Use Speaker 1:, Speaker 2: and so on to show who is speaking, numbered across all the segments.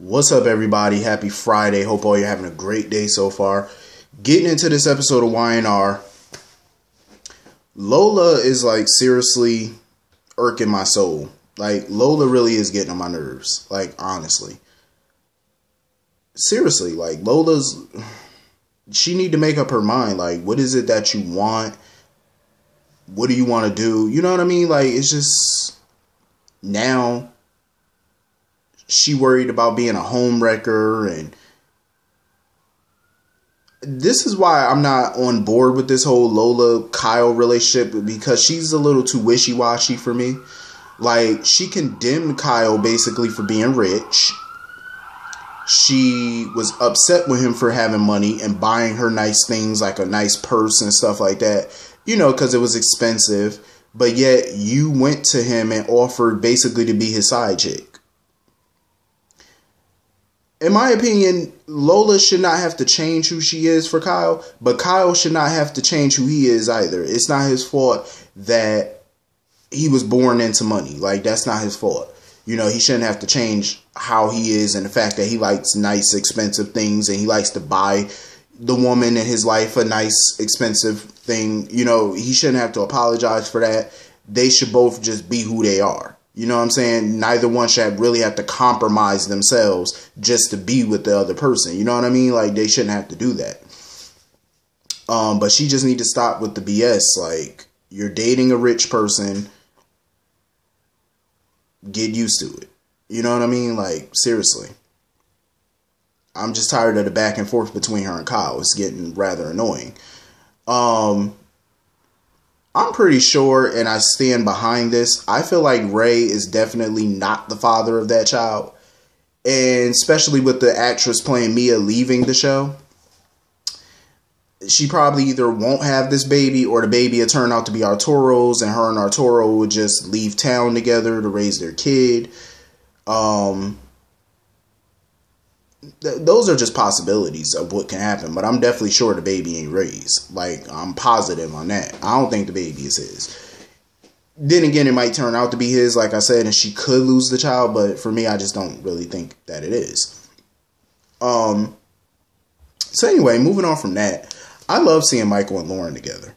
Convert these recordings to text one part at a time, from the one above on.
Speaker 1: What's up, everybody? Happy Friday. Hope all you're having a great day so far. Getting into this episode of Y&R. Lola is like seriously irking my soul. Like, Lola really is getting on my nerves. Like, honestly. Seriously, like, she need to make up her mind. Like, what is it that you want? What do you want to do? You know what I mean? Like, it's just now she worried about being a home wrecker, and this is why I'm not on board with this whole Lola-Kyle relationship, because she's a little too wishy-washy for me. Like, she condemned Kyle basically for being rich. She was upset with him for having money and buying her nice things, like a nice purse and stuff like that, you know, because it was expensive. But yet you went to him and offered basically to be his side chick. In my opinion, Lola should not have to change who she is for Kyle, but Kyle should not have to change who he is either. It's not his fault that he was born into money. Like, that's not his fault. You know, he shouldn't have to change how he is, and the fact that he likes nice, expensive things, and he likes to buy the woman in his life a nice, expensive thing. You know, he shouldn't have to apologize for that. They should both just be who they are. You know what I'm saying? Neither one should really have to compromise themselves just to be with the other person. You know what I mean? Like, they shouldn't have to do that. But she just need to stop with the BS. Like, you're dating a rich person. Get used to it. You know what I mean? Like, seriously. I'm just tired of the back and forth between her and Kyle. It's getting rather annoying. I'm pretty sure, and I stand behind this, I feel like Ray is definitely not the father of that child. And especially with the actress playing Mia leaving the show, she probably either won't have this baby, or the baby will turn out to be Arturo's, and her and Arturo would just leave town together to raise their kid. Those are just possibilities of what can happen, but I'm definitely sure the baby ain't raised. Like, I'm positive on that. I don't think the baby is his. Then again, it might turn out to be his, like I said, and she could lose the child, but for me, I just don't really think that it is. So anyway, moving on from that, I love seeing Michael and Lauren together.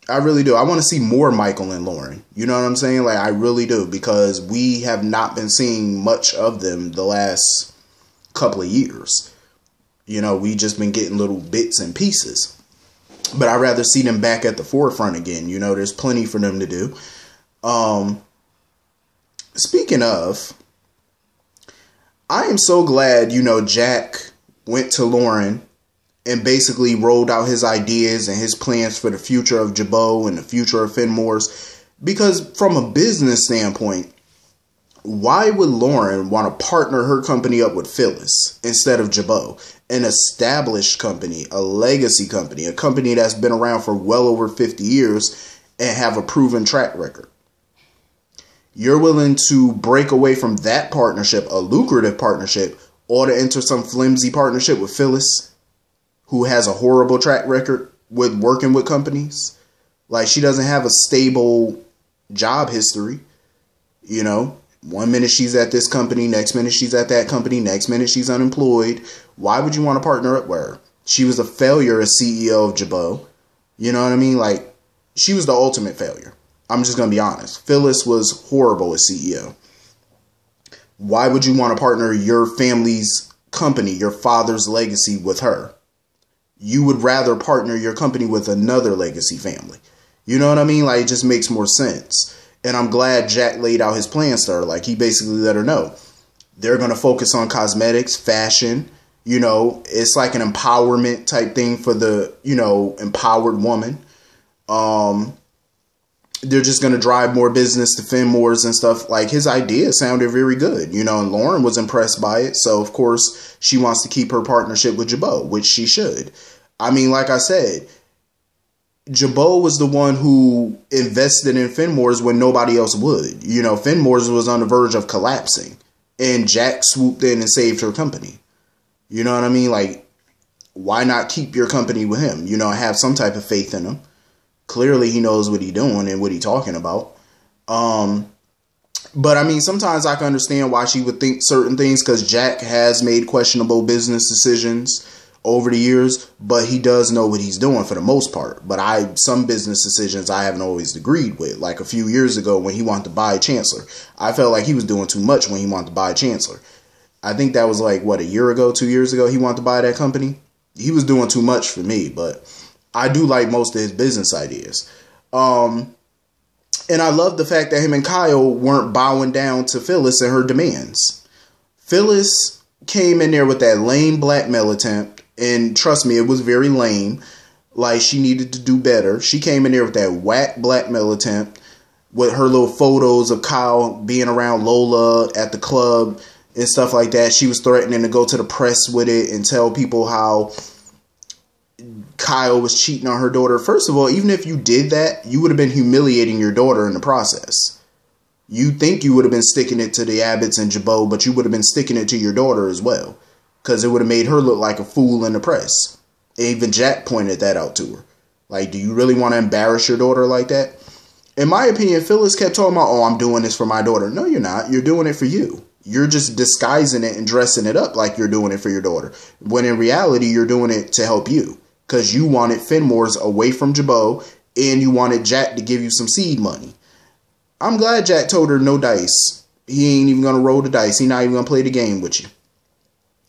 Speaker 1: I really do. I want to see more Michael and Lauren. You know what I'm saying? Like, I really do, because we have not been seeing much of them the last couple of years. You know, we just been getting little bits and pieces. But I'd rather see them back at the forefront again. You know, there's plenty for them to do. Speaking of, I am so glad, you know, Jack went to Lauren and basically rolled out his ideas and his plans for the future of Jabot and the future of Fenmore's. Because from a business standpoint, why would Lauren want to partner her company up with Phyllis instead of Jabot? An established company, a legacy company, a company that's been around for well over 50 years and have a proven track record. You're willing to break away from that partnership, a lucrative partnership, or to enter some flimsy partnership with Phyllis, who has a horrible track record with working with companies. Like, she doesn't have a stable job history, you know. One minute she's at this company, next minute she's at that company, next minute she's unemployed. Why would you want to partner up with her? She was a failure as CEO of Jabot. You know what I mean? Like, she was the ultimate failure. I'm just going to be honest. Phyllis was horrible as CEO. Why would you want to partner your family's company, your father's legacy, with her? You would rather partner your company with another legacy family. You know what I mean? Like, it just makes more sense. And I'm glad Jack laid out his plans to her. Like, he basically let her know they're going to focus on cosmetics, fashion. You know, it's like an empowerment type thing for the, you know, empowered woman. They're just going to drive more business to Fenmore's and stuff. Like, his idea sounded very good, you know, and Lauren was impressed by it. So, of course, she wants to keep her partnership with Jabot, which she should. I mean, like I said, Jabot was the one who invested in Fenmore's when nobody else would. You know, Fenmore's was on the verge of collapsing, and Jack swooped in and saved her company. You know what I mean? Like, why not keep your company with him? You know, have some type of faith in him. Clearly, he knows what he's doing and what he's talking about. But I mean, sometimes I can understand why she would think certain things, because Jack has made questionable business decisions over the years, but he does know what he's doing for the most part. But some business decisions I haven't always agreed with. Like a few years ago when he wanted to buy Chancellor, I felt like he was doing too much when he wanted to buy Chancellor. I think that was like, what, a year ago, 2 years ago, he wanted to buy that company. He was doing too much for me, but I do like most of his business ideas. And I love the fact that him and Kyle weren't bowing down to Phyllis and her demands. Phyllis came in there with that lame blackmail attempt, and trust me, it was very lame. Like, she needed to do better. She came in there with that whack blackmail attempt with her little photos of Kyle being around Lola at the club and stuff like that. She was threatening to go to the press with it and tell people how Kyle was cheating on her daughter. First of all, even if you did that, you would have been humiliating your daughter in the process. You think you would have been sticking it to the Abbotts and Jabot, but you would have been sticking it to your daughter as well, because it would have made her look like a fool in the press. Even Jack pointed that out to her. Like, do you really want to embarrass your daughter like that? In my opinion, Phyllis kept talking about, oh, I'm doing this for my daughter. No, you're not. You're doing it for you. You're just disguising it and dressing it up like you're doing it for your daughter, when in reality, you're doing it to help you, because you wanted Fenmore's away from Jabot, and you wanted Jack to give you some seed money. I'm glad Jack told her no dice. He ain't even going to roll the dice. He not even going to play the game with you.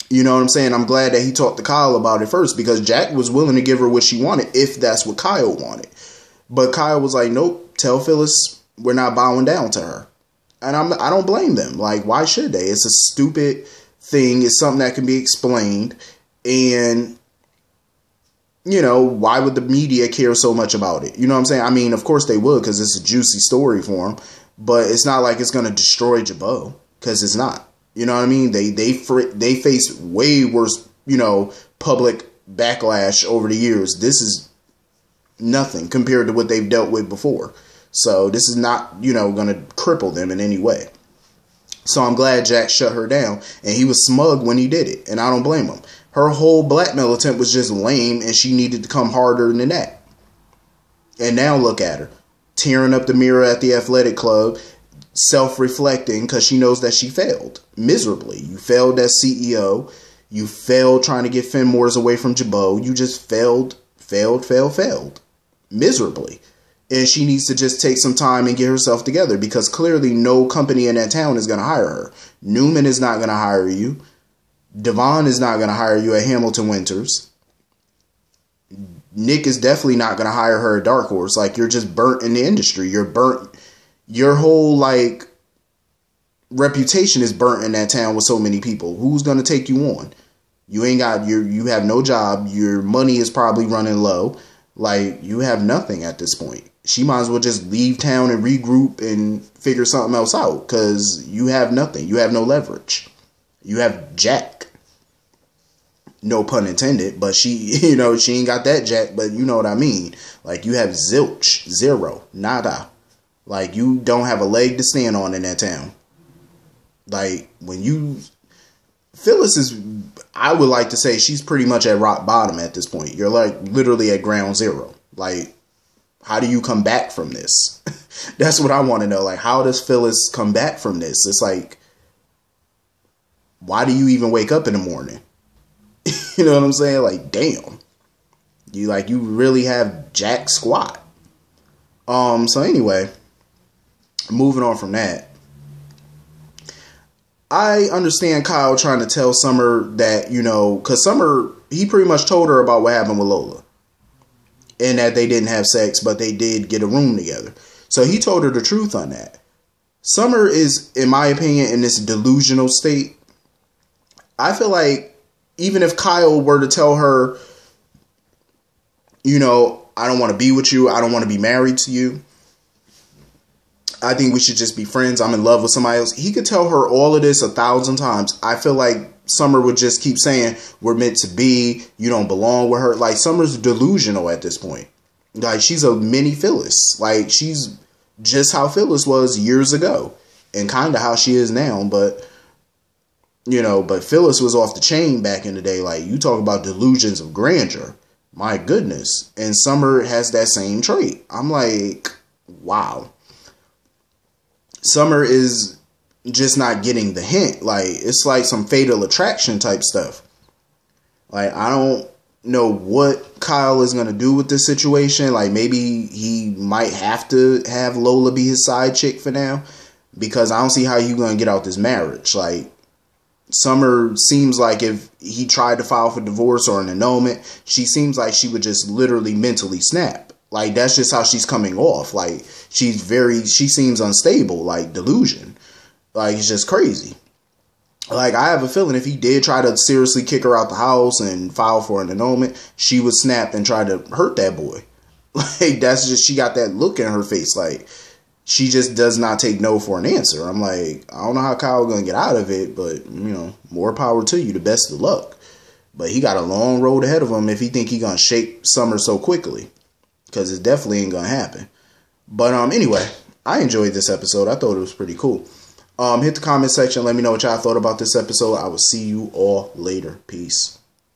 Speaker 1: You know what I'm saying? I'm glad that he talked to Kyle about it first, because Jack was willing to give her what she wanted if that's what Kyle wanted. But Kyle was like, nope, tell Phyllis we're not bowing down to her. And I don't blame them. Like, why should they? It's a stupid thing. It's something that can be explained. And, you know, why would the media care so much about it? You know what I'm saying? I mean, of course they would, because it's a juicy story for them. But it's not like it's going to destroy Jabot, because it's not. You know what I mean? They face way worse, you know, public backlash over the years. This is nothing compared to what they've dealt with before. So this is not, you know, going to cripple them in any way. So I'm glad Jack shut her down, and he was smug when he did it, and I don't blame him. Her whole blackmail attempt was just lame, and she needed to come harder than that. And now look at her, tearing up the mirror at the athletic club, self-reflecting, because she knows that she failed miserably. You failed as CEO. You failed trying to get Fenmore's away from Jabot. You just failed miserably. And she needs to just take some time and get herself together, because clearly no company in that town is going to hire her. Newman is not going to hire you. Devon is not going to hire you at Hamilton Winters. Nick is definitely not going to hire her at Dark Horse. Like, you're just burnt in the industry. You're burnt. Your whole, like, reputation is burnt in that town with so many people. Who's going to take you on? You ain't got you have no job. Your money is probably running low. Like, you have nothing at this point. She might as well just leave town and regroup and figure something else out, because you have nothing. You have no leverage. You have Jack. No pun intended, but she, you know, she ain't got that Jack, but you know what I mean. Like, you have zilch, zero, nada. Like, you don't have a leg to stand on in that town. Like, Phyllis is, I would like to say she's pretty much at rock bottom at this point. You're like literally at ground zero. Like, how do you come back from this? That's what I want to know. Like, how does Phyllis come back from this? It's like, why do you even wake up in the morning? You know what I'm saying? Like, damn. You really have jack squat. So anyway, moving on from that. I understand Kyle trying to tell Summer that, you know, because Summer, he pretty much told her about what happened with Lola. And that they didn't have sex, but they did get a room together. So he told her the truth on that. Summer is, in my opinion, in this delusional state. I feel like even if Kyle were to tell her, you know, I don't want to be with you, I don't want to be married to you, I think we should just be friends, I'm in love with somebody else. He could tell her all of this 1,000 times. I feel like Summer would just keep saying, we're meant to be, you don't belong with her. Like, Summer's delusional at this point. Like, she's a mini Phyllis. Like, she's just how Phyllis was years ago. And kind of how she is now. But, you know, but Phyllis was off the chain back in the day. Like, you talk about delusions of grandeur. My goodness. And Summer has that same trait. I'm like, wow. Summer is just not getting the hint. Like, it's like some fatal attraction type stuff. Like, I don't know what Kyle is going to do with this situation. Like, maybe he might have to have Lola be his side chick for now, because I don't see how you going to get out this marriage. Like, Summer seems like if he tried to file for divorce or an annulment, she seems like she would just literally mentally snap. Like, that's just how she's coming off. Like, she seems unstable, like delusion. Like, it's just crazy. Like, I have a feeling if he did try to seriously kick her out the house and file for an annulment, she would snap and try to hurt that boy. Like, that's just, she got that look in her face. Like, she just does not take no for an answer. I'm like, I don't know how Kyle going to get out of it, but, you know, more power to you. The best of luck. But he got a long road ahead of him if he think he going to shake Summer so quickly. Because it definitely ain't going to happen. But anyway, I enjoyed this episode. I thought it was pretty cool. Hit the comment section. Let me know what y'all thought about this episode. I will see you all later. Peace.